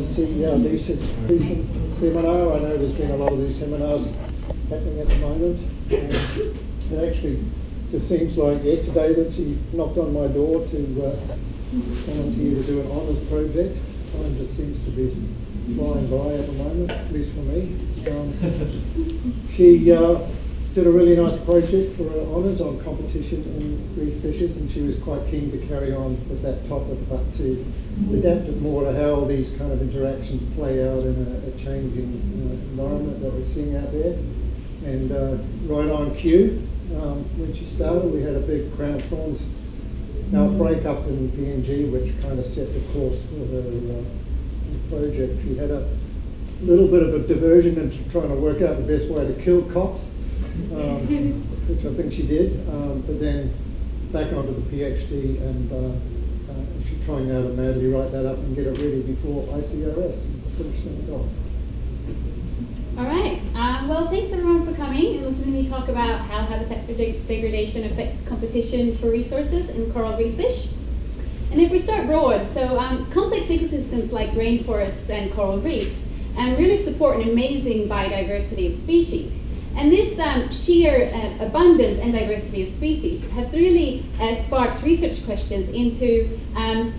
The Thesis seminar. I know there's been a lot of these seminars happening at the moment. It actually just seems like yesterday that she knocked on my door to volunteer to do an honours project. Time just seems to be flying by at the moment, at least for me. She did a really nice project for her honours on competition in reef fishes, and she was quite keen to carry on with that topic, but to adapt it more to how these kind of interactions play out in a changing environment that we're seeing out there. And right on cue, when she started, we had a big crown of thorns outbreak up in PNG, which kind of set the course for her project. She had a little bit of a diversion into trying to work out the best way to kill cots, which I think she did, but then back onto the PhD, and she's trying now to madly write that up and get it ready before ICRS and finish things off. All right. Well, thanks everyone for coming and listening to me talk about how habitat degradation affects competition for resources in coral reef fish. And if we start broad, so complex ecosystems like rainforests and coral reefs really support an amazing biodiversity of species. And this sheer abundance and diversity of species has really sparked research questions into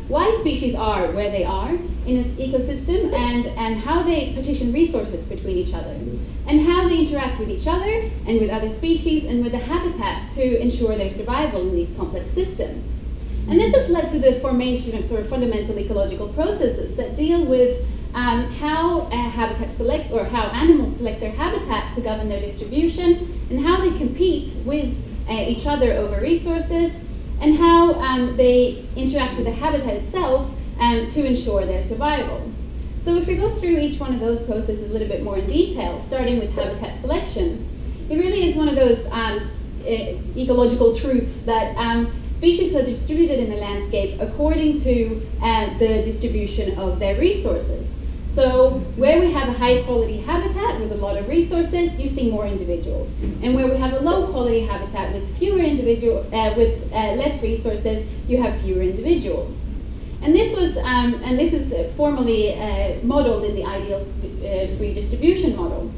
why species are where they are in this ecosystem, and how they partition resources between each other, and how they interact with each other and with other species and with the habitat to ensure their survival in these complex systems. And this has led to the formation of sort of fundamental ecological processes that deal with how habitat select, or how animals select their habitat to govern their distribution, and how they compete with each other over resources, and how they interact with the habitat itself to ensure their survival. So if we go through each one of those processes a little bit more in detail, starting with habitat selection, it really is one of those ecological truths that species are distributed in the landscape according to the distribution of their resources. So where we have a high quality habitat with a lot of resources, you see more individuals. And where we have a low quality habitat with less resources, you have fewer individuals. And this was, this is formally modeled in the ideal free distribution model.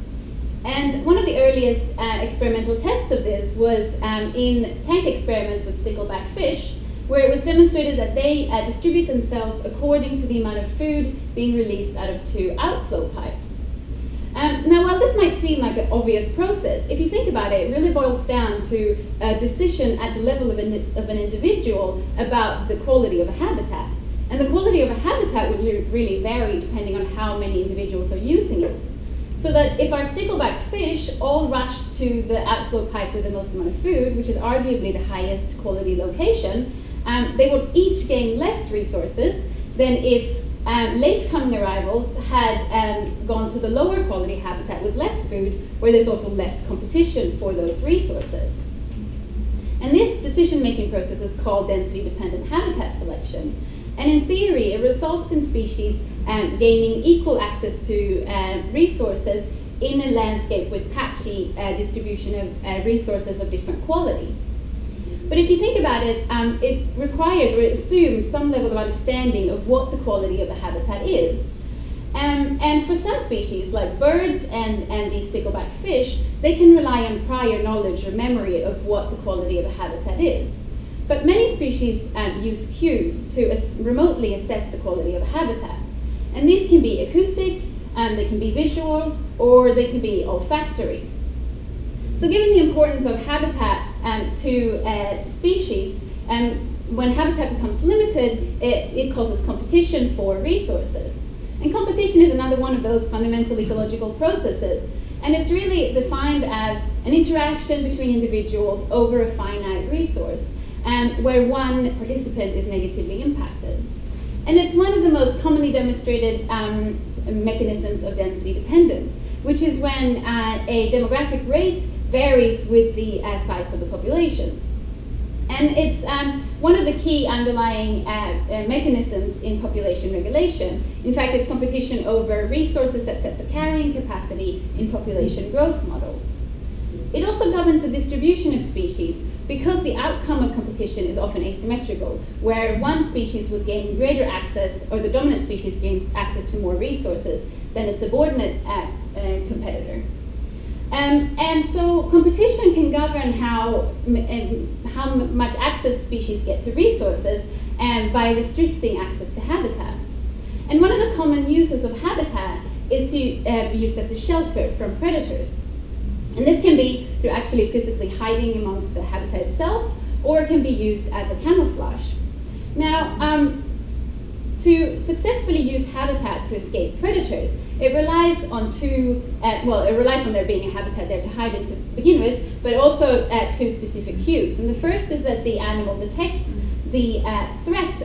And one of the earliest experimental tests of this was in tank experiments with stickleback fish, where it was demonstrated that they distribute themselves according to the amount of food being released out of two outflow pipes. Now, while this might seem like an obvious process, if you think about it, it really boils down to a decision at the level of an individual about the quality of a habitat. And the quality of a habitat would really vary depending on how many individuals are using it. So that if our stickleback fish all rushed to the outflow pipe with the most amount of food, which is arguably the highest quality location, they would each gain less resources than if late coming arrivals had gone to the lower quality habitat with less food, where there's also less competition for those resources. And this decision-making process is called density-dependent habitat selection. And in theory, it results in species gaining equal access to resources in a landscape with patchy distribution of resources of different quality. But if you think about it, it requires, or it assumes, some level of understanding of what the quality of a habitat is. And for some species, like birds and these stickleback fish, they can rely on prior knowledge or memory of what the quality of a habitat is. But many species use cues to remotely assess the quality of a habitat. And these can be acoustic, they can be visual, or they can be olfactory. So given the importance of habitat to species, when habitat becomes limited, it causes competition for resources. And competition is another one of those fundamental ecological processes. And it's really defined as an interaction between individuals over a finite resource, where one participant is negatively impacted. And it's one of the most commonly demonstrated mechanisms of density dependence, which is when a demographic rate varies with the size of the population. And it's one of the key underlying mechanisms in population regulation. In fact, it's competition over resources that sets a carrying capacity in population growth models. It also governs the distribution of species because the outcome of competition is often asymmetrical, where one species will gain greater access, or the dominant species gains access to more resources than a subordinate competitor. And so competition can govern how much access species get to resources by restricting access to habitat. And one of the common uses of habitat is to be used as a shelter from predators. And this can be through actually physically hiding amongst the habitat itself, or it can be used as a camouflage. Now, to successfully use habitat to escape predators, it relies on it relies on there being a habitat there to hide in to begin with, but also two specific cues. And the first is that the animal detects the threat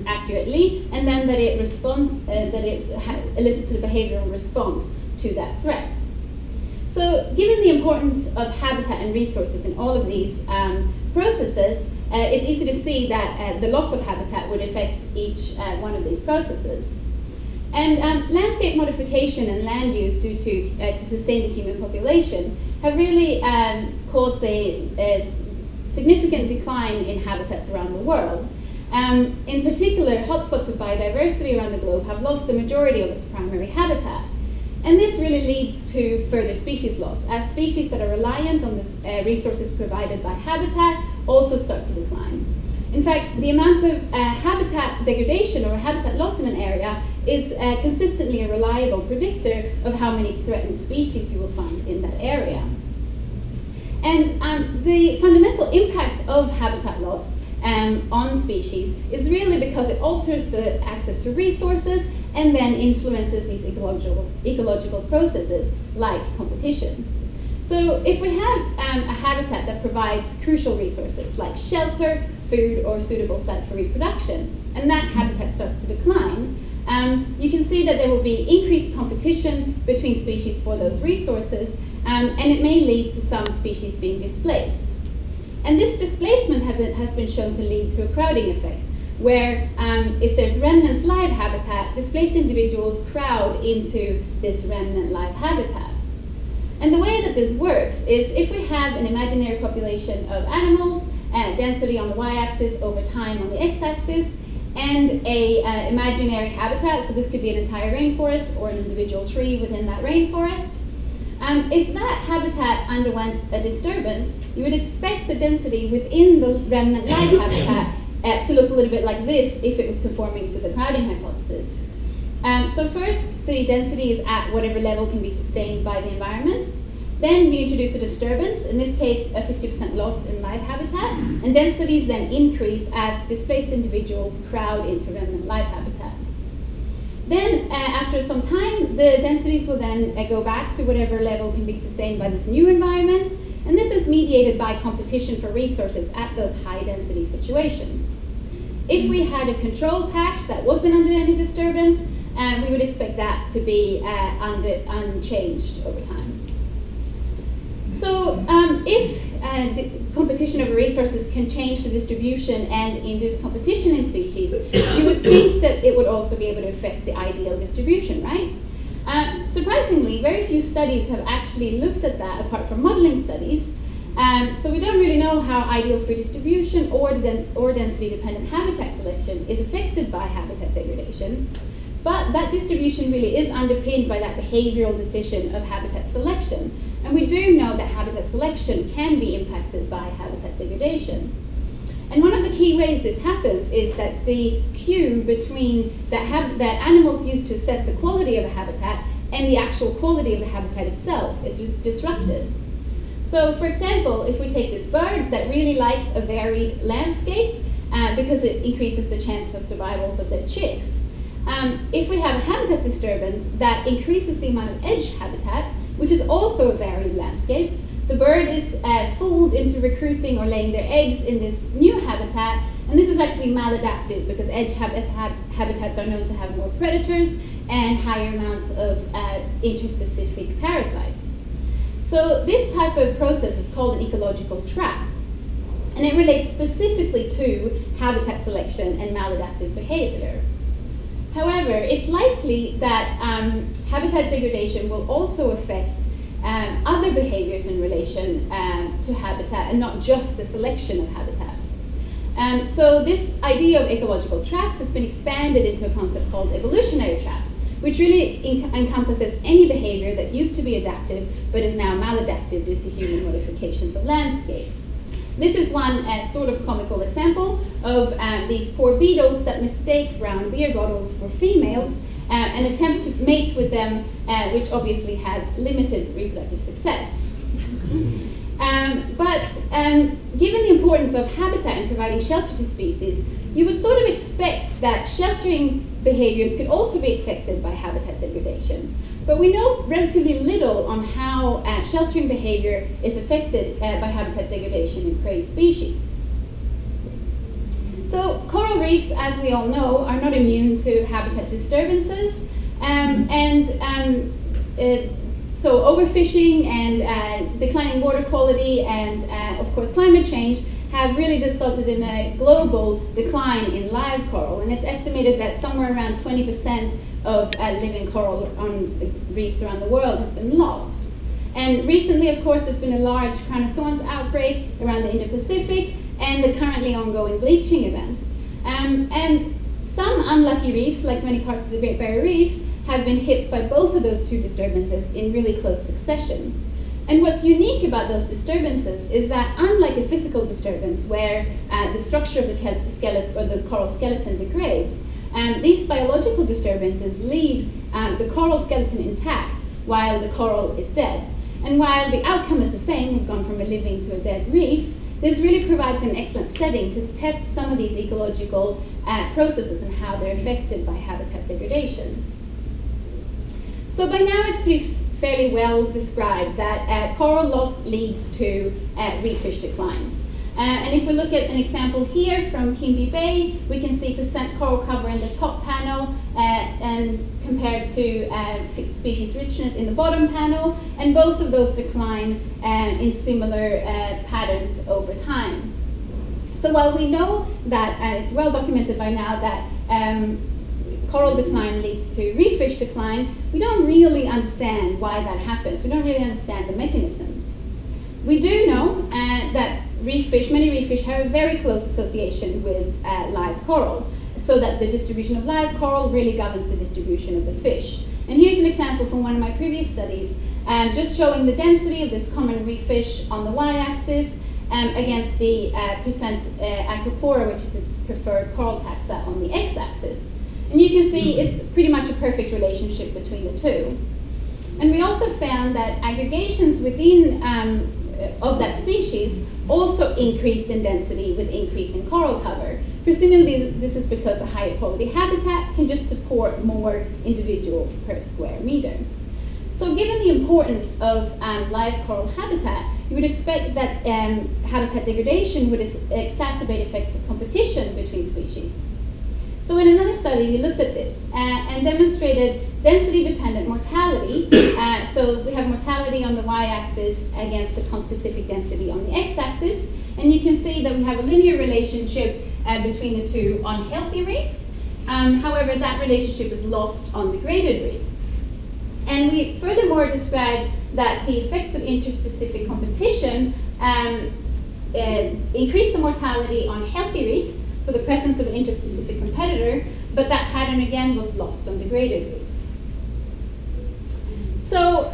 accurately, and then that it responds, that it elicits a behavioral response to that threat. So, given the importance of habitat and resources in all of these processes, it's easy to see that the loss of habitat would affect each one of these processes. And landscape modification and land use due to sustain the human population have really caused a significant decline in habitats around the world. In particular, hotspots of biodiversity around the globe have lost the majority of its primary habitat. And this really leads to further species loss, as species that are reliant on the resources provided by habitat also start to decline. In fact, the amount of habitat degradation or habitat loss in an area is consistently a reliable predictor of how many threatened species you will find in that area. And the fundamental impact of habitat loss on species is really because it alters the access to resources and then influences these ecological processes like competition. So if we have a habitat that provides crucial resources like shelter, food, or suitable site for reproduction, and that habitat starts to decline, you can see that there will be increased competition between species for those resources, and it may lead to some species being displaced. And this displacement has been shown to lead to a crowding effect, where if there's remnant live habitat, displaced individuals crowd into this remnant live habitat. And the way that this works is if we have an imaginary population of animals, density on the y-axis over time on the x-axis, and a imaginary habitat, so this could be an entire rainforest or an individual tree within that rainforest. If that habitat underwent a disturbance, you would expect the density within the remnant live habitat to look a little bit like this if it was conforming to the crowding hypothesis. So first, the density is at whatever level can be sustained by the environment. Then we introduce a disturbance, in this case a 50% loss in live habitat, and densities then increase as displaced individuals crowd into remnant live habitat. Then, after some time, the densities will then go back to whatever level can be sustained by this new environment, and this is mediated by competition for resources at those high density situations. If we had a control patch that wasn't under any disturbance, we would expect that to be unchanged over time. So if competition over resources can change the distribution and induce competition in species, you would think that it would also be able to affect the ideal distribution, right? Surprisingly, very few studies have actually looked at that apart from modeling studies. So we don't really know how ideal free distribution or density-dependent habitat selection is affected by habitat degradation. But that distribution really is underpinned by that behavioral decision of habitat selection. And we do know that habitat selection can be impacted by habitat degradation. And one of the key ways this happens is that the cue between that animals use to assess the quality of a habitat and the actual quality of the habitat itself is disrupted. So for example, if we take this bird that really likes a varied landscape because it increases the chances of survival of their chicks, if we have a habitat disturbance that increases the amount of edge habitat, which is also a varied landscape, the bird is fooled into recruiting or laying their eggs in this new habitat, and this is actually maladaptive because edge habitats are known to have more predators and higher amounts of interspecific parasites. So this type of process is called an ecological trap, and it relates specifically to habitat selection and maladaptive behavior. However, it's likely that habitat degradation will also affect other behaviors in relation to habitat and not just the selection of habitat. So this idea of ecological traps has been expanded into a concept called evolutionary traps, which really encompasses any behavior that used to be adaptive but is now maladaptive due to human modifications of landscapes. This is one sort of comical example of these poor beetles that mistake brown beer bottles for females and attempt to mate with them, which obviously has limited reproductive success. Given the importance of habitat in providing shelter to species, you would sort of expect that sheltering behaviors could also be affected by habitat degradation. But we know relatively little on how sheltering behavior is affected by habitat degradation in prey species. So coral reefs, as we all know, are not immune to habitat disturbances. So overfishing and declining water quality and, of course, climate change have really resulted in a global decline in live coral. And it's estimated that somewhere around 20% of living coral on reefs around the world has been lost. And recently, of course, there's been a large crown of thorns outbreak around the Indo-Pacific and the currently ongoing bleaching event. And some unlucky reefs, like many parts of the Great Barrier Reef, have been hit by both of those two disturbances in really close succession. And what's unique about those disturbances is that, unlike a physical disturbance where the structure of the coral skeleton degrades, these biological disturbances leave the coral skeleton intact while the coral is dead. And while the outcome is the same, we've gone from a living to a dead reef, this really provides an excellent setting to test some of these ecological processes and how they're affected by habitat degradation. So by now it's fairly well described that coral loss leads to reef fish declines. And if we look at an example here from Kimby Bay, we can see percent coral cover in the top panel and compared to species richness in the bottom panel, and both of those decline in similar patterns over time. So while we know that it's well documented by now that coral decline leads to reef fish decline, we don't really understand why that happens. We don't really understand the mechanisms. We do know that many reef fish have a very close association with live coral, so that the distribution of live coral really governs the distribution of the fish. And here's an example from one of my previous studies, just showing the density of this common reef fish on the y-axis against the percent acropora, which is its preferred coral taxa, on the x-axis. And you can see it's pretty much a perfect relationship between the two. And we also found that aggregations within of that species also increased in density with increasing coral cover. Presumably this is because a higher quality habitat can just support more individuals per square meter. So given the importance of live coral habitat, you would expect that habitat degradation would exacerbate effects of competition between species. So in another study, we looked at this and demonstrated density-dependent mortality. So we have mortality on the y-axis against the conspecific density on the x-axis. And you can see that we have a linear relationship between the two on healthy reefs. However, that relationship is lost on degraded reefs. And we furthermore described that the effects of interspecific competition increase the mortality on healthy reefs, so the presence of an interspecific competitor, but that pattern again was lost on degraded reefs. So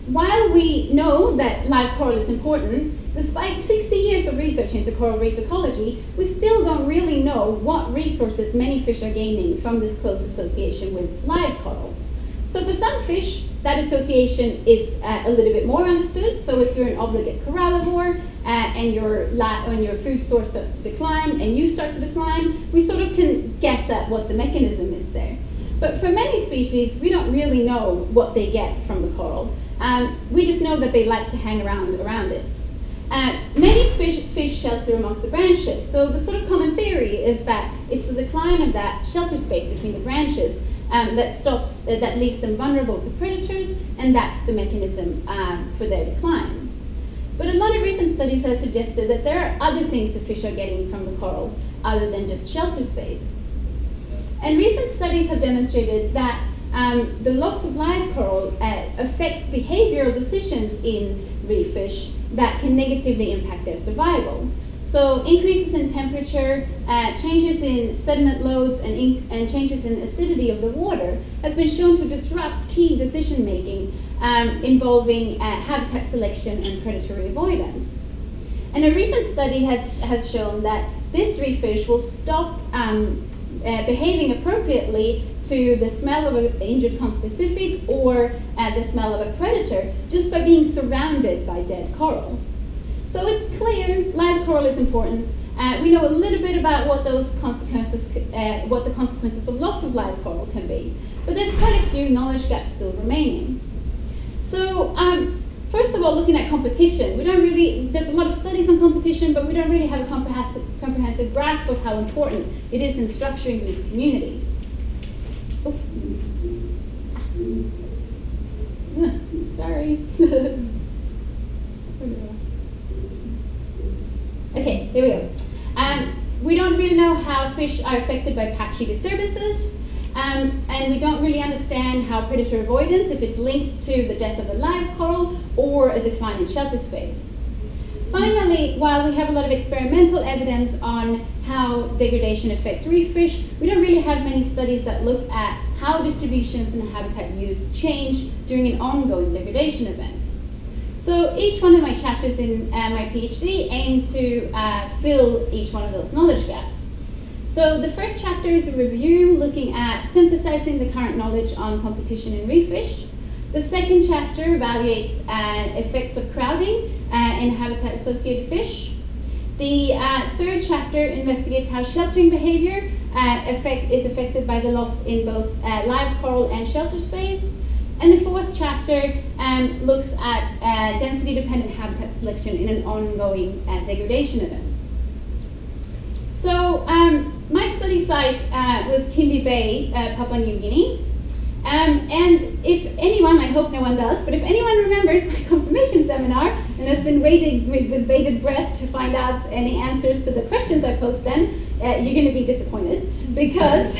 while we know that live coral is important, despite 60 years of research into coral reef ecology, we still don't really know what resources many fish are gaining from this close association with live coral. So for some fish, that association is a little bit more understood. So if you're an obligate corallivore and your food source starts to decline and you start to decline, we sort of can guess at what the mechanism is there. But for many species, we don't really know what they get from the coral. We just know that they like to hang around it. Many fish shelter amongst the branches. So the sort of common theory is that it's the decline of that shelter space between the branches that leaves them vulnerable to predators, and that's the mechanism for their decline. But a lot of recent studies have suggested that there are other things the fish are getting from the corals other than just shelter space. And recent studies have demonstrated that the loss of live coral affects behavioral decisions in reef fish that can negatively impact their survival. So increases in temperature, changes in sediment loads, and changes in acidity of the water has been shown to disrupt key decision making involving habitat selection and predatory avoidance. And a recent study has shown that this reef fish will stop behaving appropriately to the smell of an injured conspecific or the smell of a predator just by being surrounded by dead coral. So it's clear live coral is important. We know a little bit about what those consequences, what the consequences of loss of live coral can be, but there's quite a few knowledge gaps still remaining. So first of all, looking at competition, we don't really, there's a lot of studies on competition, but we don't really have a comprehensive grasp of how important it is in structuring reef communities. Oh. Sorry. Okay, here we go. We don't really know how fish are affected by patchy disturbances, and we don't really understand how predator avoidance, if it's linked to the death of a live coral or a decline in shelter space. Finally, while we have a lot of experimental evidence on how degradation affects reef fish, we don't really have many studies that look at how distributions and habitat use change during an ongoing degradation event. So each one of my chapters in my PhD aim to fill each one of those knowledge gaps. So the first chapter is a review looking at synthesizing the current knowledge on competition in reef fish. The second chapter evaluates effects of crowding in habitat-associated fish. The third chapter investigates how sheltering behavior is affected by the loss in both live coral and shelter space. And the fourth chapter looks at density-dependent habitat selection in an ongoing degradation event. So my study site was Kimby Bay, Papua New Guinea. And if anyone, I hope no one does, but if anyone remembers my confirmation seminar and has been waiting with bated breath to find out any answers to the questions I posed then, you're going to be disappointed because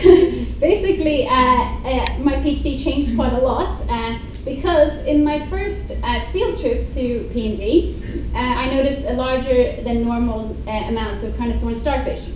basically my PhD changed quite a lot because in my first field trip to PNG, I noticed a larger than normal amount of crown of thorn starfish.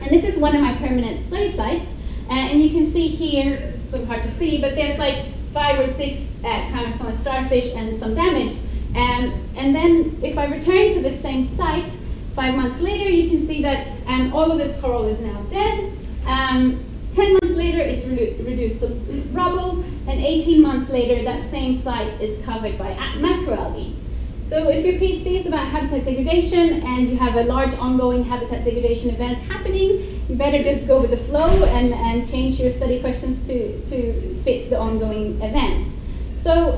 And this is one of my permanent study sites, and you can see here, it's so hard to see, but there's like 5 or 6 crown of thorn starfish and some damage. And then if I return to the same site 5 months later, you can see that all of this coral is now dead. 10 months later, it's reduced to rubble, and 18 months later, that same site is covered by macroalgae. So if your PhD is about habitat degradation and you have a large ongoing habitat degradation event happening, you better just go with the flow and change your study questions to fit the ongoing event. So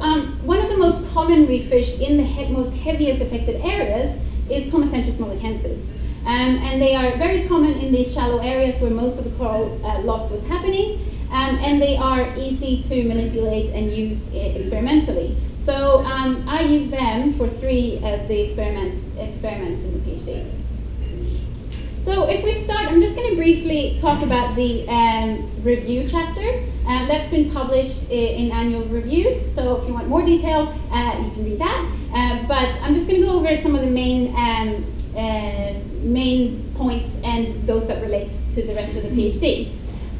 one of the most common reef fish in the most heaviest affected areas is Comacentris mollikensis. And they are very common in these shallow areas where most of the coral loss was happening, and they are easy to manipulate and use experimentally. So I use them for 3 of the experiments in the PhD. So if we start, I'm just going to briefly talk about the review chapter. That's been published in annual reviews, so if you want more detail, you can read that. But I'm just going to go over some of the main points and those that relate to the rest of the PhD.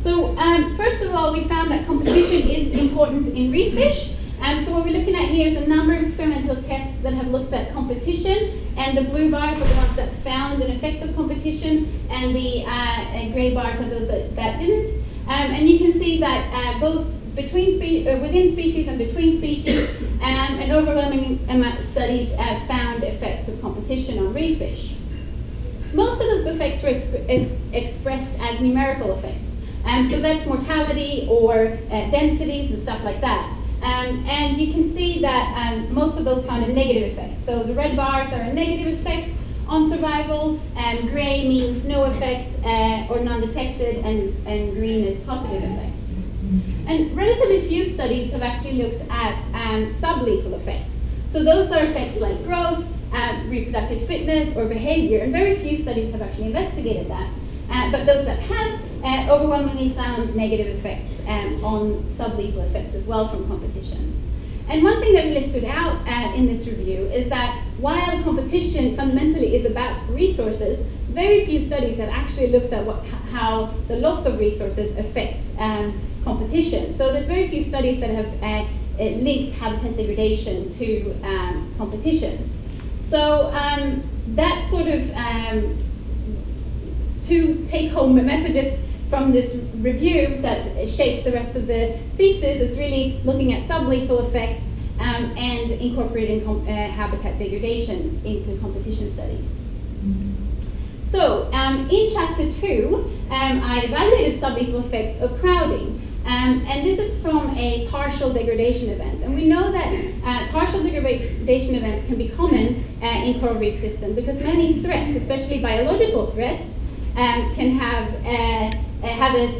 So first of all, we found that competition is important in reef fish. So what we're looking at here is a number of experimental tests that have looked at competition, and the blue bars are the ones that found an effect of competition, and the gray bars are those that didn't. And you can see that both within species and between species, an overwhelming amount of studies found effects of competition on reef fish. Most of those effects were expressed as numerical effects. So that's mortality or densities and stuff like that. And you can see that most of those found a negative effect. So the red bars are a negative effect on survival, gray means no effect or non-detected, and green is positive effect. And relatively few studies have actually looked at sublethal effects. So those are effects like growth, reproductive fitness, or behavior, and very few studies have actually investigated that. but those that have overwhelmingly found negative effects on sublethal effects as well from competition. And one thing that really stood out in this review is that while competition fundamentally is about resources, very few studies have actually looked at how the loss of resources affects competition. So there's very few studies that have linked habitat degradation to competition. So that sort of two take-home messages from this review that shaped the rest of the thesis is really looking at sublethal effects and incorporating habitat degradation into competition studies. So in chapter 2, I evaluated sublethal effects of crowding. And this is from a partial degradation event. And we know that partial degradation events can be common in coral reef systems because many threats, especially biological threats, can have an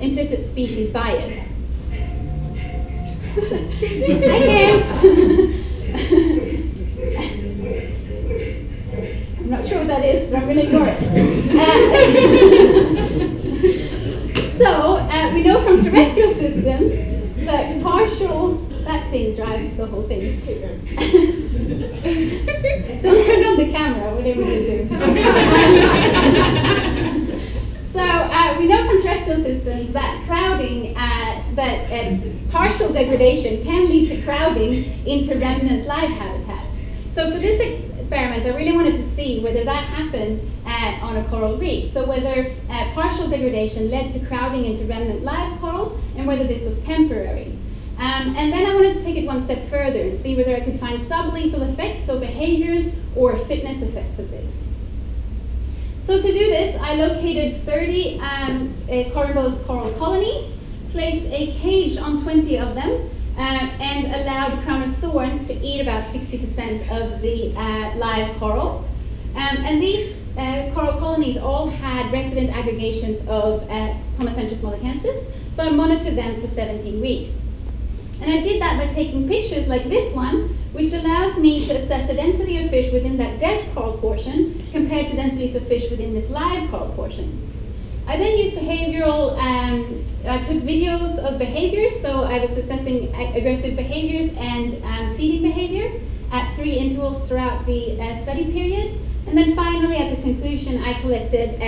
implicit species bias. I guess. I'm not sure what that is, but I'm going to ignore it. So we know from terrestrial systems that that thing drives the whole thing too. Don't turn on the camera, whatever you do. So we know from terrestrial systems that crowding, partial degradation can lead to crowding into remnant live habitats. So for this experiment, I really wanted to see whether that happened on a coral reef. So whether partial degradation led to crowding into remnant live coral and whether this was temporary. And then I wanted to take it one step further and see whether I could find sublethal effects, so behaviors or fitness effects of this. So to do this, I located 30 Corynebos coral colonies, placed a cage on 20 of them, and allowed crown of thorns to eat about 60% of the live coral. And these coral colonies all had resident aggregations of Comacentris mollikensis, so I monitored them for 17 weeks. And I did that by taking pictures like this one, which allows me to assess the density of fish within that dead coral portion compared to densities of fish within this live coral portion. I then used behavioral, I took videos of behaviors, so I was assessing aggressive behaviors and feeding behavior at 3 intervals throughout the study period. And then finally, at the conclusion, I collected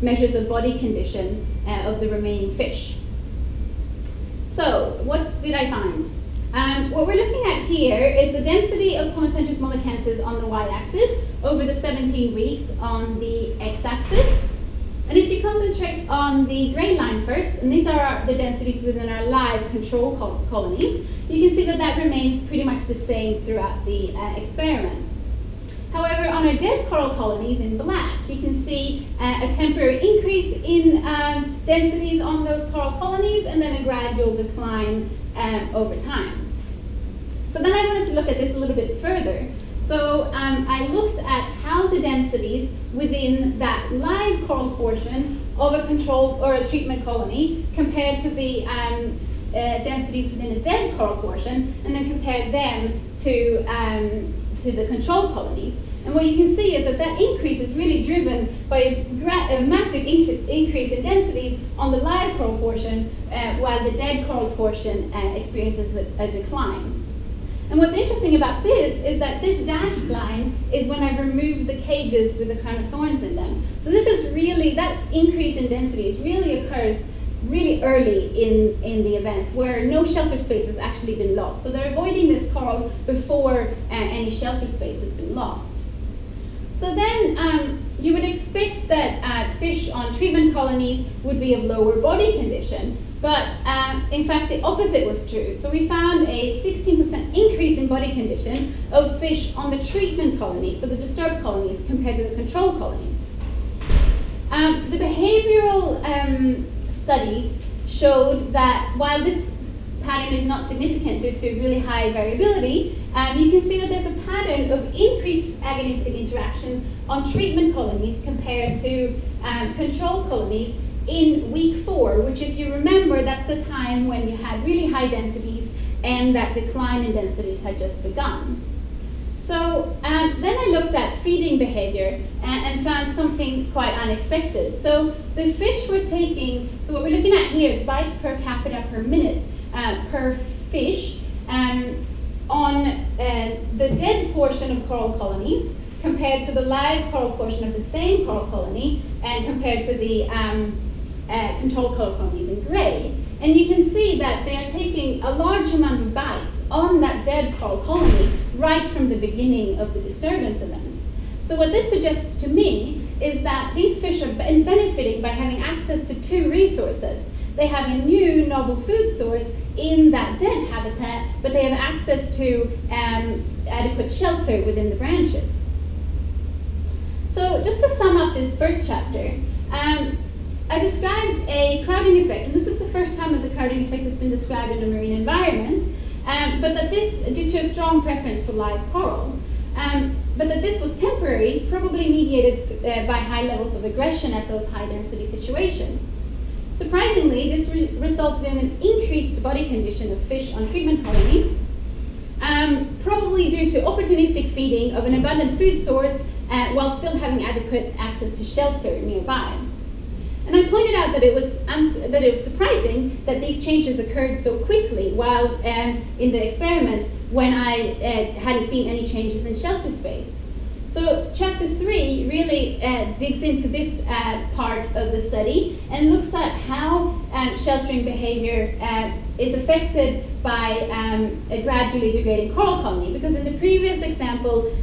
measures of body condition of the remaining fish. So, what did I find? What we're looking at here is the density of Comacentris mollikensis on the y-axis over the 17 weeks on the x-axis. And if you concentrate on the gray line first, and these are the densities within our live control colonies, you can see that that remains pretty much the same throughout the experiment. However, on our dead coral colonies in black, you can see a temporary increase in densities on those coral colonies and then a gradual decline over time. So then I wanted to look at this a little bit further. So I looked at how the densities within that live coral portion of a control or a treatment colony compared to the densities within a dead coral portion, and then compared them to the control colonies. And what you can see is that that increase is really driven by a massive increase in densities on the live coral portion, while the dead coral portion experiences a decline. And what's interesting about this is that this dashed line is when I removed the cages with the crown of thorns in them. So this is really, that increase in densities really occurs really early in the event, where no shelter space has actually been lost. So they're avoiding this coral before any shelter space has been lost. So then you would expect that fish on treatment colonies would be of lower body condition, but in fact the opposite was true. So we found a 16% increase in body condition of fish on the treatment colonies, so the disturbed colonies, compared to the control colonies. The behavioral studies showed that while this pattern is not significant due to really high variability, you can see that there's a pattern of increased agonistic interactions on treatment colonies compared to control colonies in week 4, which, if you remember, that's the time when you had really high densities and that decline in densities had just begun. So then I looked at feeding behavior and found something quite unexpected. So the fish were taking, so what we're looking at here is bites per capita per minute per fish on the dead portion of coral colonies compared to the live coral portion of the same coral colony and compared to the control coral colonies in gray. And you can see that they are taking a large amount of bites on that dead coral colony right from the beginning of the disturbance event. So what this suggests to me is that these fish are benefiting by having access to two resources. They have a new novel food source in that dead habitat, but they have access to adequate shelter within the branches. So just to sum up this first chapter, I described a crowding effect, and this is the first time that the crowding effect has been described in a marine environment, but that this, due to a strong preference for live coral, but that this was temporary, probably mediated by high levels of aggression at those high density situations. Surprisingly, this resulted in an increased body condition of fish on treatment colonies, probably due to opportunistic feeding of an abundant food source while still having adequate access to shelter nearby. And I pointed out that it was surprising that these changes occurred so quickly while in the experiment when I hadn't seen any changes in shelter space. So chapter 3 really digs into this part of the study and looks at how sheltering behavior is affected by a gradually degrading coral colony, because in the previous example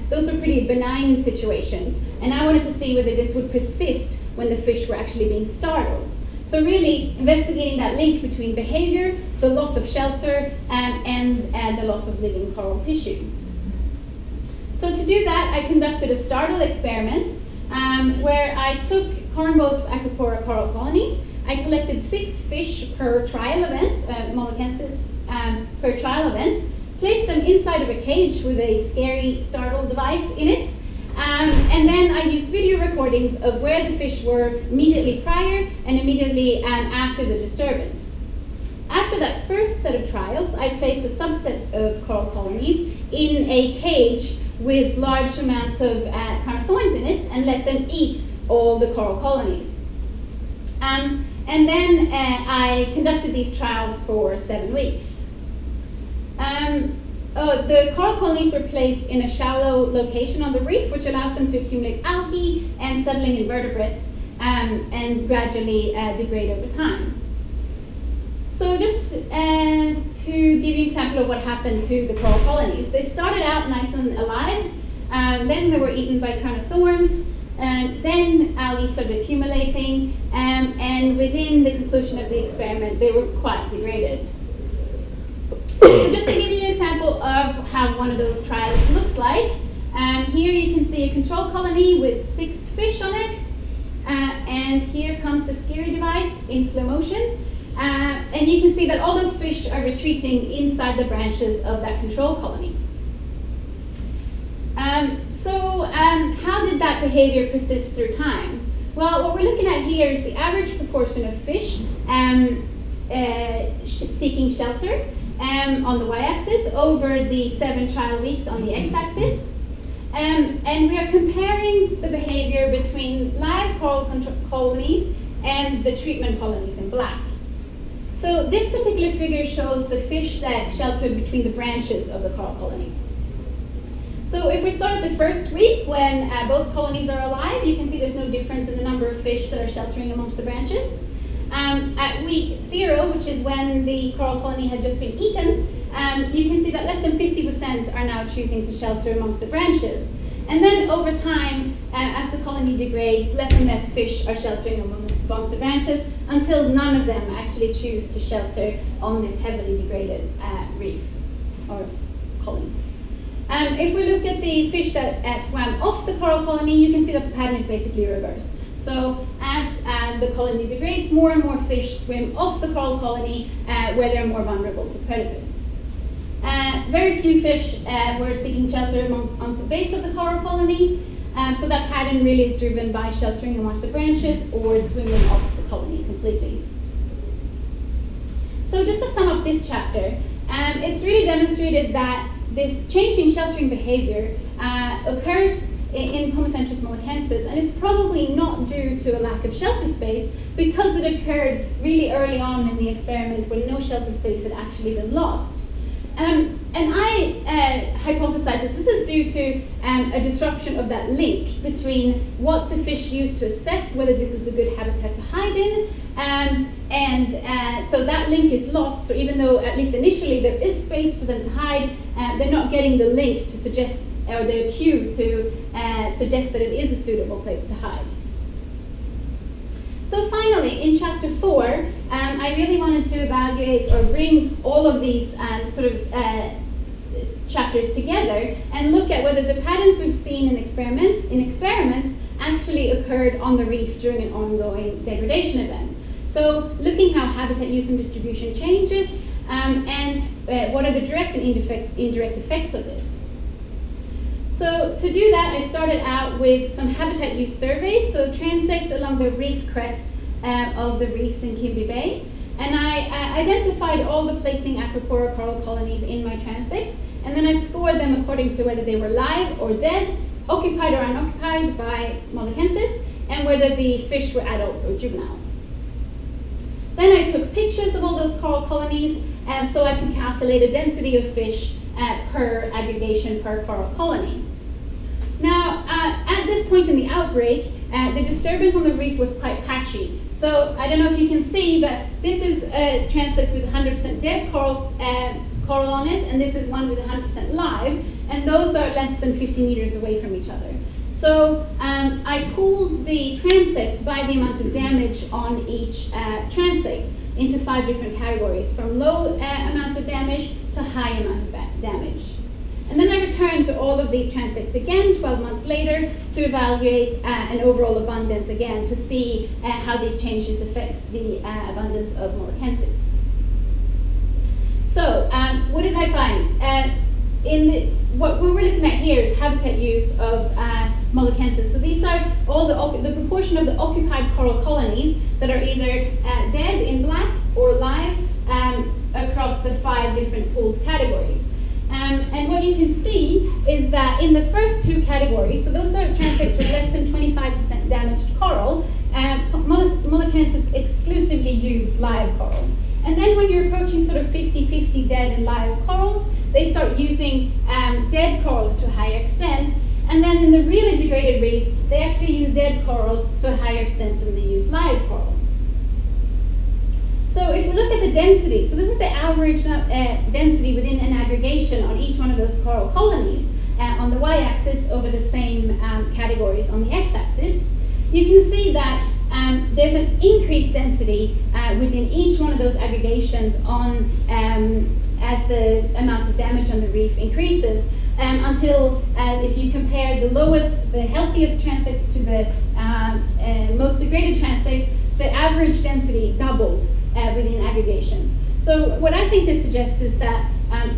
those were pretty benign situations, and I wanted to see whether this would persist when the fish were actually being startled. So really investigating that link between behavior, the loss of shelter, and the loss of living coral tissue. So to do that, I conducted a startle experiment where I took Cornbow's Acropora coral colonies. I collected 6 fish per trial event, Molokensis per trial event, placed them inside of a cage with a scary startle device in it, and then I used video recordings of where the fish were immediately prior and immediately after the disturbance. After that first set of trials, I placed a subset of coral colonies in a cage with large amounts of crown of thorns in it and let them eat all the coral colonies. And then I conducted these trials for 7 weeks. The coral colonies were placed in a shallow location on the reef, which allows them to accumulate algae and settling invertebrates and gradually degrade over time. So just to give you an example of what happened to the coral colonies. They started out nice and alive, then they were eaten by crown of thorns, then algae started accumulating, and within the conclusion of the experiment, they were quite degraded. So just to give you an example of how one of those trials looks like, here you can see a control colony with 6 fish on it, and here comes the scary device in slow motion. And you can see that all those fish are retreating inside the branches of that control colony. How did that behavior persist through time? Well, what we're looking at here is the average proportion of fish seeking shelter on the y-axis over the 7 trial weeks on the x-axis. And we are comparing the behavior between live coral colonies and the treatment colonies in black. So this particular figure shows the fish that sheltered between the branches of the coral colony. So if we start at the first week when both colonies are alive, you can see there's no difference in the number of fish that are sheltering amongst the branches. At week 0, which is when the coral colony had just been eaten, you can see that less than 50% are now choosing to shelter amongst the branches. And then over time, as the colony degrades, less and less fish are sheltering amongst the branches until none of them actually choose to shelter on this heavily degraded reef or colony. If we look at the fish that swam off the coral colony, you can see that the pattern is basically reversed. So as the colony degrades, more and more fish swim off the coral colony where they're more vulnerable to predators. Very few fish were seeking shelter on the base of the coral colony, so that pattern really is driven by sheltering amongst the branches or swimming off the colony completely. So just to sum up this chapter, it's really demonstrated that this change in sheltering behavior occurs in Pomocentris molucensis, and it's probably not due to a lack of shelter space, because it occurred really early on in the experiment when no shelter space had actually been lost. And I hypothesize that this is due to a disruption of that link between what the fish use to assess whether this is a good habitat to hide in, so that link is lost. So even though at least initially there is space for them to hide, they're not getting the link to suggest, or the cue to suggest that it is a suitable place to hide. So finally, in chapter 4, I really wanted to evaluate or bring all of these chapters together and look at whether the patterns we've seen in experiments actually occurred on the reef during an ongoing degradation event. So looking how habitat use and distribution changes, and what are the direct and indirect effects of this. So to do that, I started out with some habitat use surveys, so transects along the reef crest of the reefs in Kimby Bay. And I identified all the plating aquapora coral colonies in my transects, and then I scored them according to whether they were live or dead, occupied or unoccupied by molucensis, and whether the fish were adults or juveniles. Then I took pictures of all those coral colonies, so I could calculate a density of fish per aggregation per coral colony. Now, at this point in the outbreak, the disturbance on the reef was quite patchy. So I don't know if you can see, but this is a transect with 100% dead coral on it, and this is one with 100% live, and those are less than 50 meters away from each other. So I pooled the transect by the amount of damage on each transect into 5 different categories, from low amounts of damage to high amount of damage. And then I returned to all of these transects again 12 months later to evaluate an overall abundance again to see how these changes affects the abundance of molucensis. So what did I find? What we're looking at here is habitat use of molucensis. So these are all the proportion of the occupied coral colonies that are either dead in black or live across the 5 different pooled categories. And what you can see is that in the first 2 categories, so those are transects with less than 25% damaged coral, molucensis exclusively use live coral. And then when you're approaching sort of 50-50 dead and live corals, they start using dead corals to a higher extent. And then in the really degraded reefs, they actually use dead coral to a higher extent than they use live coral. So if we look at the density, so this is the average density within an aggregation on each one of those coral colonies on the y-axis over the same categories on the x-axis, you can see that there's an increased density within each one of those aggregations on as the amount of damage on the reef increases until if you compare the healthiest transects to the most degraded transects, the average density doubles within aggregations. So what I think this suggests is that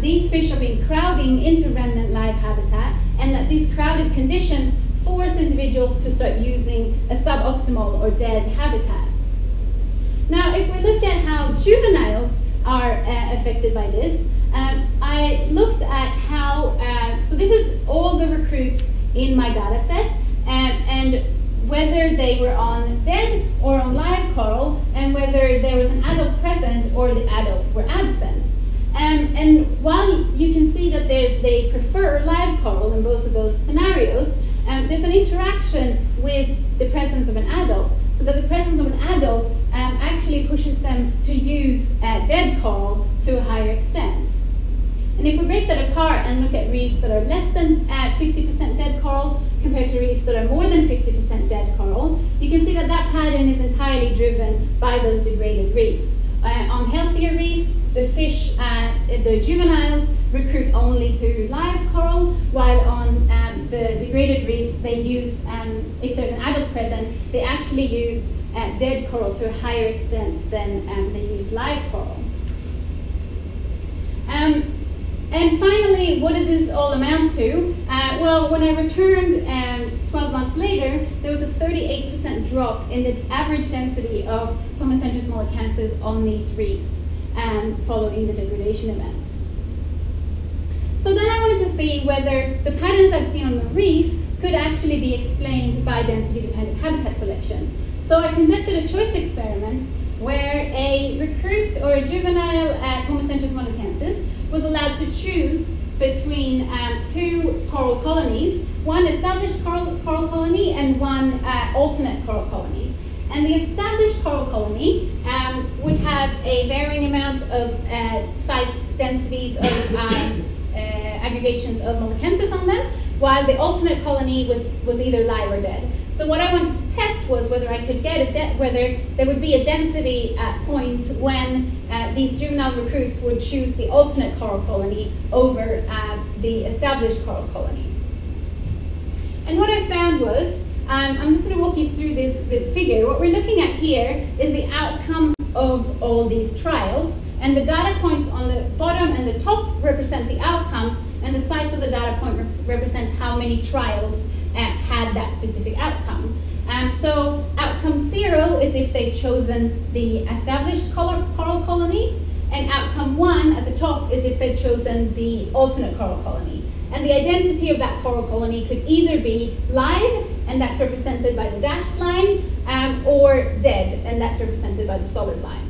these fish are being crowding into remnant live habitat, and that these crowded conditions force individuals to start using a suboptimal or dead habitat. Now, if we look at how juveniles are affected by this, I looked at how, so this is all the recruits in my data set, and whether they were on dead or on live coral, and whether there was an adult present or the adults were absent. And while you can see that they prefer live coral in both of those scenarios, there's an interaction with the presence of an adult, so that the presence of an adult actually pushes them to use dead coral to a higher extent. And if we break that apart and look at reefs that are less than 50% dead coral compared to reefs that are more than 50% dead coral, you can see that that pattern is entirely driven by those degraded reefs. On healthier reefs, the fish, the juveniles, recruit only to live coral, while on the degraded reefs, they use, if there's an adult present, they actually use dead coral to a higher extent than they use live coral. And finally, what did this all amount to? Well, when I returned 12 months later, there was a 38% drop in the average density of Pomocentris molucensis on these reefs following the degradation event. So then I wanted to see whether the patterns I'd seen on the reef could actually be explained by density-dependent habitat selection. So I conducted a choice experiment where a recruit or a juvenile Comocentris monatensis was allowed to choose between two coral colonies, one established coral colony and one alternate coral colony. And the established coral colony would have a varying amount of sized densities of aggregations of monatensis on them, while the alternate colony was either live or dead. So what I wanted to test was whether I could get whether there would be a density point when these juvenile recruits would choose the alternate coral colony over the established coral colony. And what I found was, I'm just going to walk you through this figure. What we're looking at here is the outcome of all these trials, and the data points on the bottom and the top represent the outcomes, and the size of the data point represents how many trials had that specific outcome. So outcome 0 is if they've chosen the established coral colony, and outcome 1 at the top is if they've chosen the alternate coral colony. And the identity of that coral colony could either be live, and that's represented by the dashed line, or dead, and that's represented by the solid line.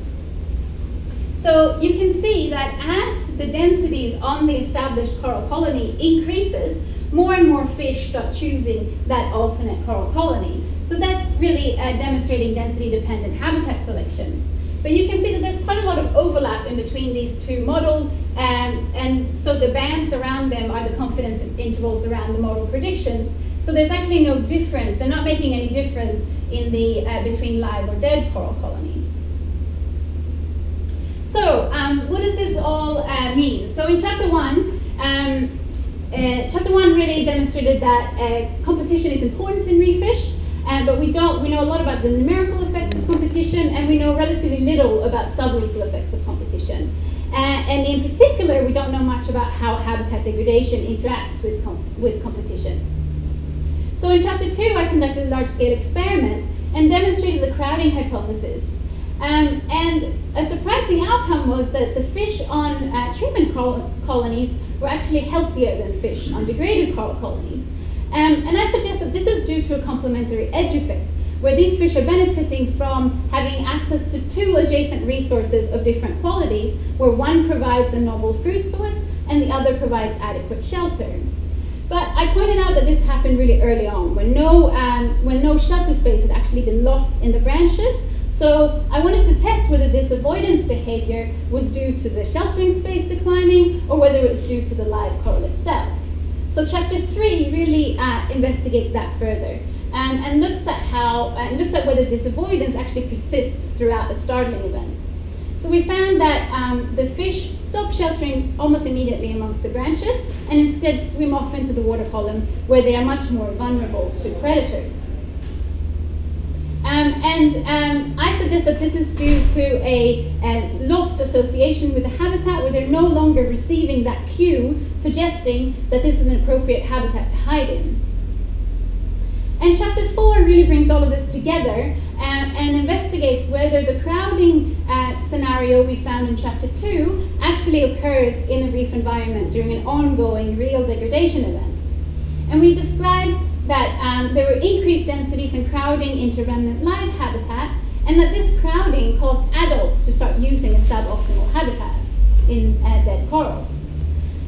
So you can see that as the densities on the established coral colony increases, more and more fish start choosing that alternate coral colony. So that's really demonstrating density-dependent habitat selection. But you can see that there's quite a lot of overlap in between these two models, and so the bands around them are the confidence intervals around the model predictions. So there's actually no difference. They're not making any difference in the between live or dead coral colonies. So what does this all mean? So in chapter 1, chapter 1 really demonstrated that competition is important in reef fish, but we know a lot about the numerical effects of competition, and we know relatively little about sublethal effects of competition. And in particular, we don't know much about how habitat degradation interacts with competition. So in chapter 2, I conducted a large-scale experiment and demonstrated the crowding hypothesis. And a surprising outcome was that the fish on treatment colonies were actually healthier than fish on degraded coral colonies. And I suggest that this is due to a complementary edge effect, where these fish are benefiting from having access to two adjacent resources of different qualities, where one provides a novel food source and the other provides adequate shelter. But I pointed out that this happened really early on, when no shelter space had actually been lost in the branches. So I wanted to test whether this avoidance behavior was due to the sheltering space declining, or whether it's due to the live coral itself. So chapter 3 really investigates that further, and looks at whether this avoidance actually persists throughout a startling event. So we found that the fish stop sheltering almost immediately amongst the branches, and instead swim off into the water column, where they are much more vulnerable to predators. I suggest that this is due to a lost association with the habitat, where they're no longer receiving that cue, suggesting that this is an appropriate habitat to hide in. And chapter 4 really brings all of this together and investigates whether the crowding scenario we found in chapter 2 actually occurs in a reef environment during an ongoing real degradation event. And we described that there were increased densities and crowding into remnant live habitat, and that this crowding caused adults to start using a suboptimal habitat in dead corals.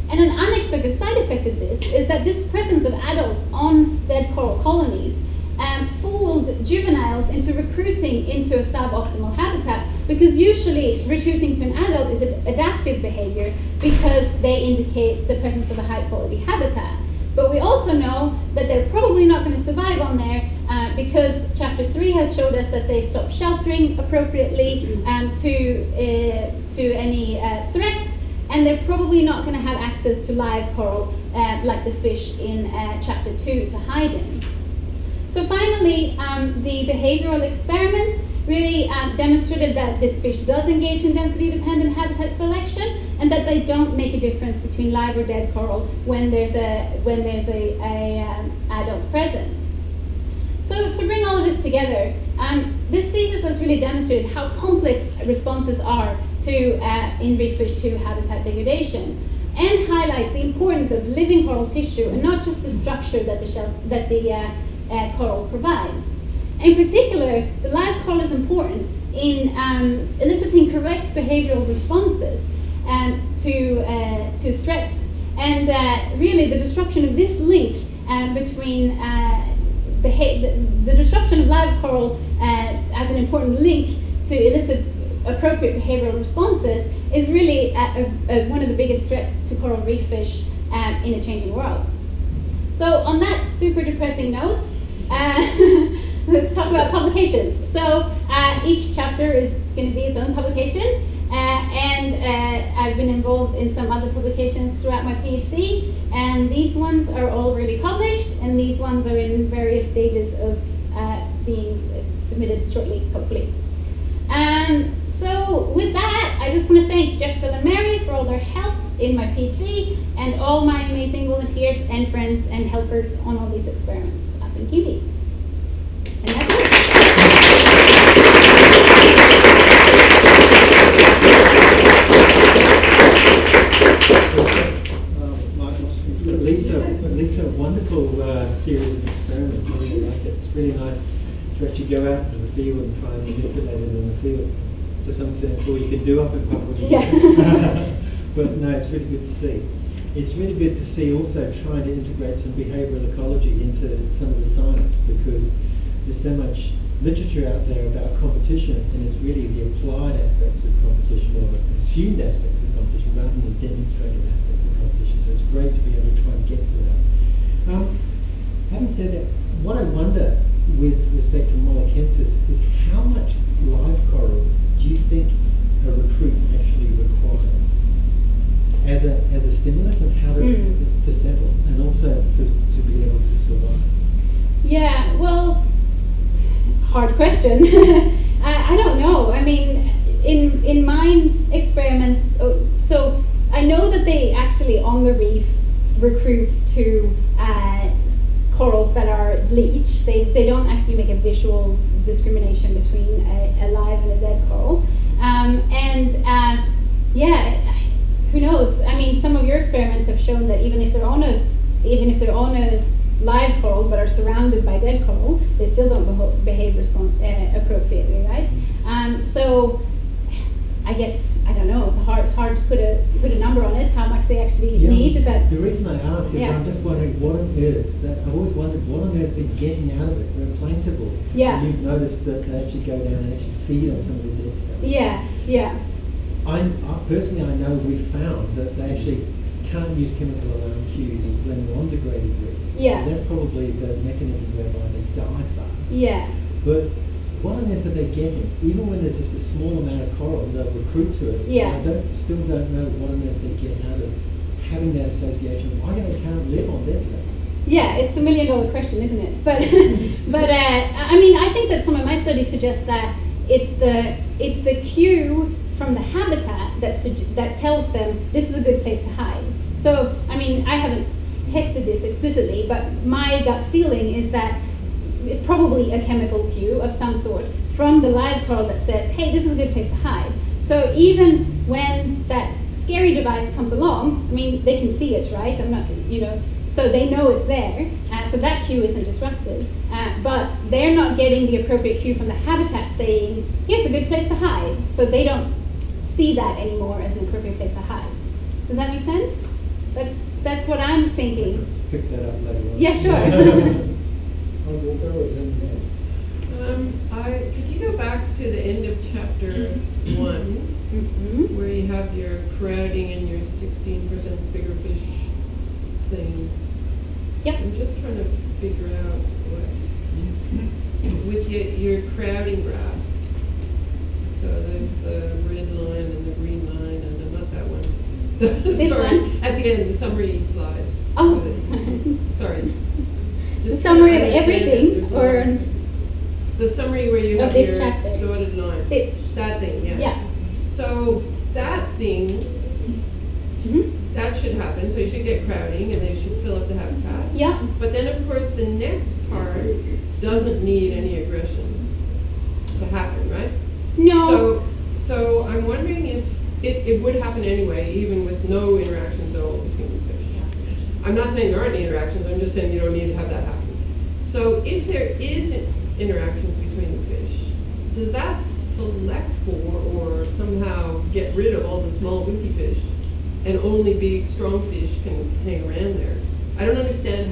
And an unexpected side effect of this is that this presence of adults on dead coral colonies fooled juveniles into recruiting into a suboptimal habitat, because usually recruiting to an adult is an adaptive behavior because they indicate the presence of a high quality habitat. But we also know that they're probably not going to survive on there because chapter 3 has showed us that they stopped sheltering appropriately to any threats, and they're probably not going to have access to live coral like the fish in chapter 2 to hide in. So finally, the behavioral experiment really demonstrated that this fish does engage in density-dependent habitat selection, and that they don't make a difference between live or dead coral when there's a adult present. So to bring all of this together, this thesis has really demonstrated how complex responses are to in reef fish to habitat degradation. and highlight the importance of living coral tissue and not just the structure that the coral provides. In particular, the live coral is important in eliciting correct behavioral responses to threats, and really the disruption of this link between the disruption of live coral as an important link to elicit appropriate behavioral responses is really one of the biggest threats to coral reef fish in a changing world. So on that super depressing note, let's talk about publications. So each chapter is going to be its own publication, and I've been involved in some other publications throughout my PhD, and these ones are already published, and these ones are in various stages of being submitted shortly, hopefully. So with that, I just want to thank Jeff, Phil, and Mary for all their help in my PhD, and all my amazing volunteers and friends and helpers on all these experiments up in Kiwi. And that's it. Lisa, wonderful series of experiments. I really like it. It's really nice to actually go out into the field and try and manipulate it in the field. To some extent, it's all you can do up in public. Yeah. But no, it's really good to see. It's really good to see also trying to integrate some behavioral ecology into some of the science, because there's so much literature out there about competition, and it's really the applied aspects of competition, or assumed aspects of competition, rather than the demonstrated aspects of competition. So it's great to be able to try and get to that. Having said that, what I wonder with respect to mollikensis is how much live coral do you think a recruit actually requires as a stimulus, and how to settle, and also to be able to survive? Yeah, well, hard question. I don't know. I mean, in mine experiments, so I know that they actually on the reef recruit to corals that are bleached. They don't actually make a visual discrimination between a live and a dead coral. Yeah, who knows? I mean, some of your experiments have shown that even if they're on a live coral but are surrounded by dead coral, they still don't behave appropriately, right? So I guess, I don't know, it's hard to put a number on it, how much they actually need. But the reason I ask is I'm just wondering what on earth, I've always wondered what on earth they're getting out of it. They're plaintable. Yeah. And you've noticed that they actually go down and actually feed on some of the dead stuff. Yeah, yeah. Personally, I know we've found that they actually can't use chemical alarm cues when they're on degraded reefs. Yeah. So that's probably the mechanism whereby they die fast. Yeah. But what on earth are they getting? Even when there's just a small amount of coral, they'll recruit to it. Yeah. I still don't know what on earth they get out of having that association. Why they can't live on dead stuff? Yeah, it's the $1 million question, isn't it? But I mean, I think that some of my studies suggest that it's the cue from the habitat that tells them this is a good place to hide. So, I mean, I haven't tested this explicitly, but my gut feeling is that it's probably a chemical cue of some sort from the live coral that says, hey, this is a good place to hide. So even when that scary device comes along, I mean, they can see it, right? I'm not, so they know it's there, so that cue isn't disrupted. But they're not getting the appropriate cue from the habitat saying, here's a good place to hide. So they don't see that anymore as an appropriate place to hide. Does that make sense? That's what I'm thinking. Pick that up later on. Yeah, sure. Could you go back to the end of chapter 1, where you have your crowding and your 16% bigger fish thing? Yep. I'm just trying to figure out what, with your crowding graph. So there's the red line and the green line, and not that one. This Sorry, one? at the end, the summary slide. Oh. Sorry. The summary of everything, or the summary where you have your dotted line. That thing, yeah. Yeah. So that thing, that should happen. So you should get crowding, and they should fill up the habitat. Yeah. But then, of course, the next part doesn't need any aggression to happen, right? No. So I'm wondering if it would happen anyway, even with no interactions at all between these fish. I'm not saying there aren't any interactions, I'm just saying you don't need to have that happen. So if there is interactions between the fish, does that select for or somehow get rid of all the small weaky fish and only big strong fish can hang around there? I don't understand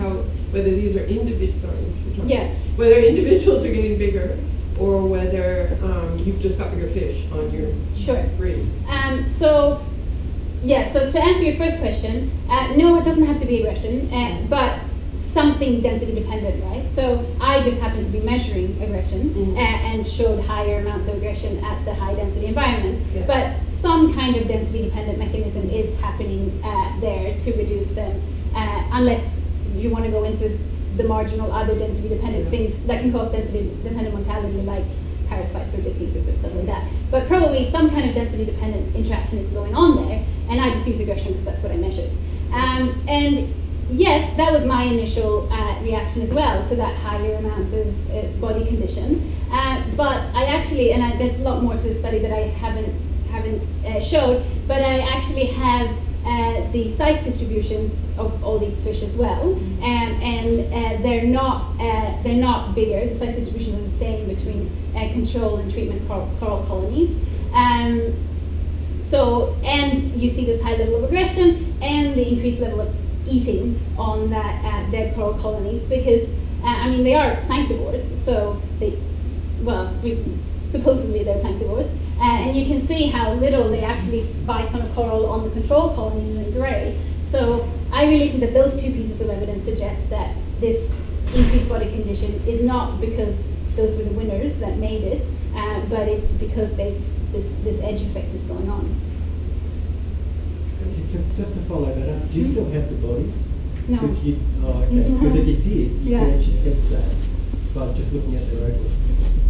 whether these are whether individuals are getting bigger or whether you've just got bigger fish on your reefs. So to answer your first question, no, it doesn't have to be aggression, but something density dependent, right? So I just happened to be measuring aggression and showed higher amounts of aggression at the high density environments, but some kind of density dependent mechanism is happening there to reduce them, unless you want to go into the marginal other density dependent things that can cause density dependent mortality, like parasites or diseases or stuff like that. But probably some kind of density dependent interaction is going on there, and I just use aggression because that's what I measured. And yes, that was my initial reaction as well to that higher amount of body condition. But I actually, and there's a lot more to the study that I haven't showed, but I actually have the size distributions of all these fish as well, and they're not bigger. The size distributions are the same between control and treatment coral colonies. And you see this high level of aggression and the increased level of eating on that dead coral colonies, because they are planktivores, so supposedly they're planktivores. And you can see how little they actually bite on a coral on the control colony in gray. So I really think that those two pieces of evidence suggest that this increased body condition is not because those were the winners that made it, but it's because this edge effect is going on. Just to follow that up, do you still have the bodies? No. Because if you did, you could actually test that by just looking at the records.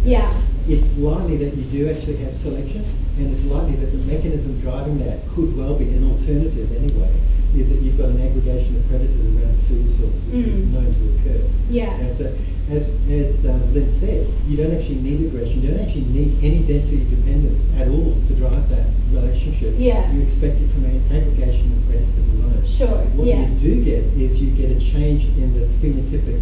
Yeah. It's likely that you do actually have selection, and it's likely that the mechanism driving that could well be an alternative anyway, is that you've got an aggregation of predators around food source, which is known to occur. Yeah. And so, as Lynn said, you don't actually need aggression, you don't actually need any density dependence at all to drive that relationship. Yeah. You expect it from an aggregation of predators alone. Sure. What you do get is you get a change in the phenotypic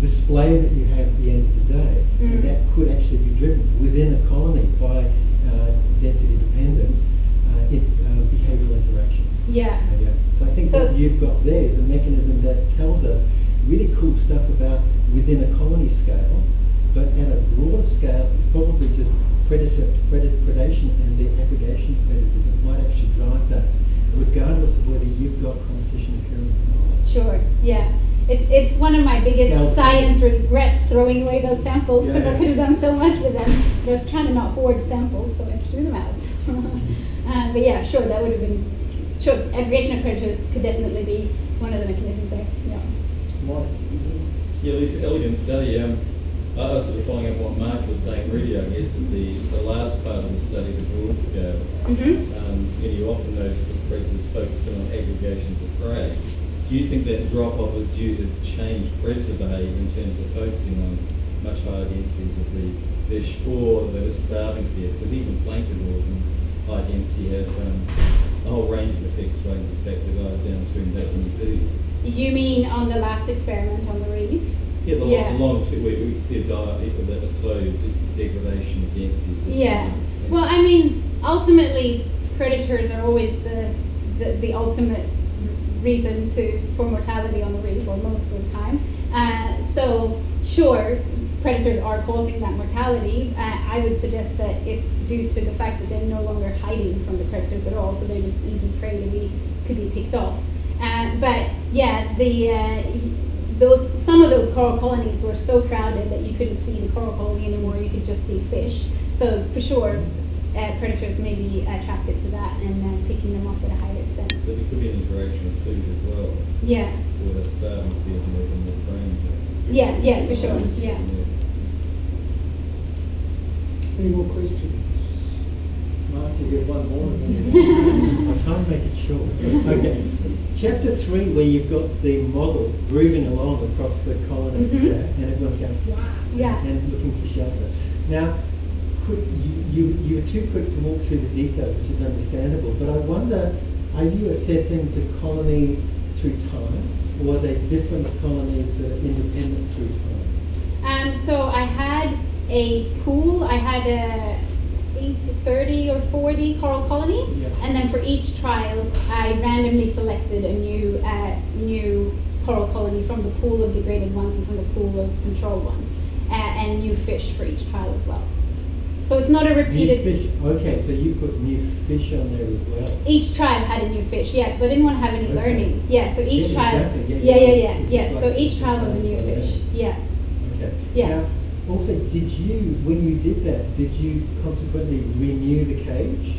display that you have at the end of the day, and that could actually be driven within a colony by density dependent behavioural interactions. Yeah. So I think what you've got there is a mechanism that tells us really cool stuff about within a colony scale, but at a broader scale, it's probably just predation and the aggregation of predators that might actually drive that, regardless of whether you've got competition occurring or not. Sure. Yeah. It's one of my biggest science regrets, throwing away those samples, because I could have done so much with them. But I was trying to not hoard samples, so I threw them out. But yeah, sure, that would have been, aggregation of predators could definitely be one of the mechanisms there. Yeah. Yeah, this elegant study. I was sort of following up what Mark was saying really, I guess, at the last part of the study, the broad scale. You often notice that predators focus on aggregations of prey. Do you think that drop-off was due to changed predator behaviour in terms of focusing on much higher densities of the fish, or they were starving to death? Because even planktivores and high density have a whole range of effects right in fact the guys downstream don't need food. You mean on the last experiment on the reef? Yeah, the long term, where we see a slow degradation of densities. Yeah. Well, ultimately, predators are always the ultimate reason for mortality on the reef, or most of the time. So sure, predators are causing that mortality. I would suggest that it's due to the fact that they're no longer hiding from the predators at all, so they're just easy prey that could be picked off. But yeah, some of those coral colonies were so crowded that you couldn't see the coral colony anymore, you could just see fish. So for sure, predators may be attracted to that and picking them off at a higher extent. But there could be an interaction with food as well. Yeah. Where they're starting to be a little more prone to. Yeah, for sure. Yeah. Any more questions? Mark, you get one more. I can't make it short. Okay. Chapter 3, where you've got the model grooving along across the colony, and everyone's going, wow, and looking for shelter. Now, you were too quick to walk through the details, which is understandable, but I wonder, are you assessing the colonies through time, or are they different colonies that are independent through time? So I had a pool, I had I think 30 or 40 coral colonies, Yeah. and then for each trial I randomly selected a new coral colony from the pool of degraded ones and from the pool of controlled ones, and new fish for each trial as well. So it's not a repeated... New fish. Okay, so you put new fish on there as well. Each trial had a new fish, yeah, because I didn't want to have any Okay. learning. Yeah, so each Yeah, trial... exactly, Yeah. So Like each trial was a new different fish, yeah. Okay. Yeah. Now, also, did you, when you did that, did you consequently renew the cage?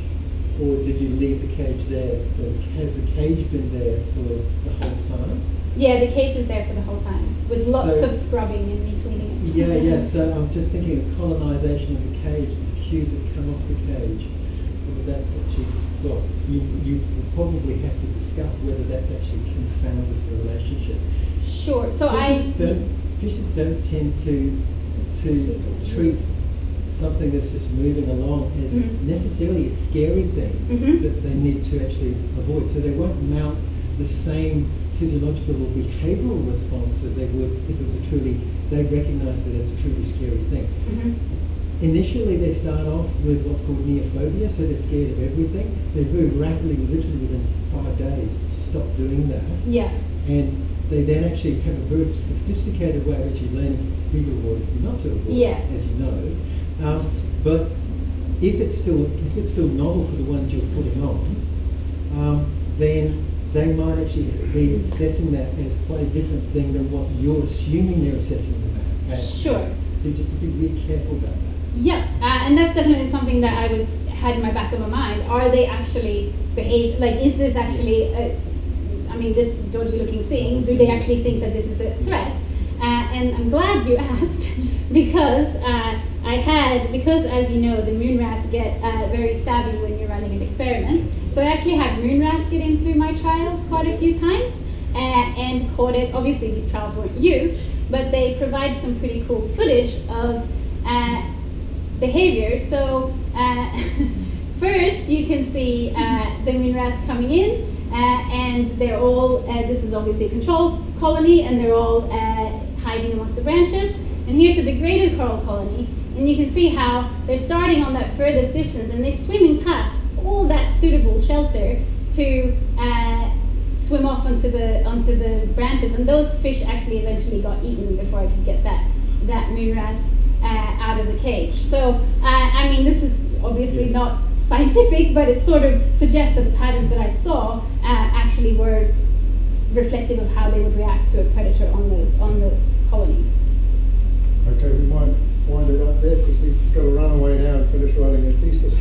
Or did you leave the cage there? So has the cage been there for the whole time? Yeah, the cage is there for the whole time, with lots So- of scrubbing and me cleaning it. Yeah, so I'm just thinking of colonisation of the cage, the cues that come off the cage. Whether that's actually, well, you will probably have to discuss whether that's actually confounded the relationship. Sure, so Fishes don't tend to treat something that's just moving along as necessarily a scary thing that they need to actually avoid. So they won't mount the same physiological or behavioural response as they would if it was a truly, they recognise it as a truly scary thing. Initially they start off with what's called neophobia, so they're scared of everything. They very rapidly, literally within 5 days, stop doing that. Yeah. And they then actually have a very sophisticated way of actually learning who to avoid and not to avoid, Yeah. as you know. But if it's still novel for the ones you're putting on, then they might actually be assessing that as quite a different thing than what you're assuming they're assessing them at. Sure. So just to be really careful about that. Yeah, and that's definitely something that I had in my back of my mind. Are they actually is this actually, this dodgy looking thing, do they actually think that this is a threat? And I'm glad you asked, because because as you know, the moonras get very savvy when you're running an experiment. So I actually had moonras get into my trials quite a few times, and caught it. Obviously these trials weren't used, but they provide some pretty cool footage of behavior. So first you can see the moonras coming in, and they're all, this is obviously a control colony, and they're all hiding amongst the branches. And here's a degraded coral colony, and you can see how they're starting on that furthest distance, and they're swimming past all that suitable shelter to swim off onto the branches. And those fish actually eventually got eaten before I could get that moonras out of the cage. So this is obviously not scientific, but it sort of suggests that the patterns that I saw actually were reflective of how they would react to a predator on those colonies. Okay, we might wind it up there because we've got to run away now and finish writing a thesis.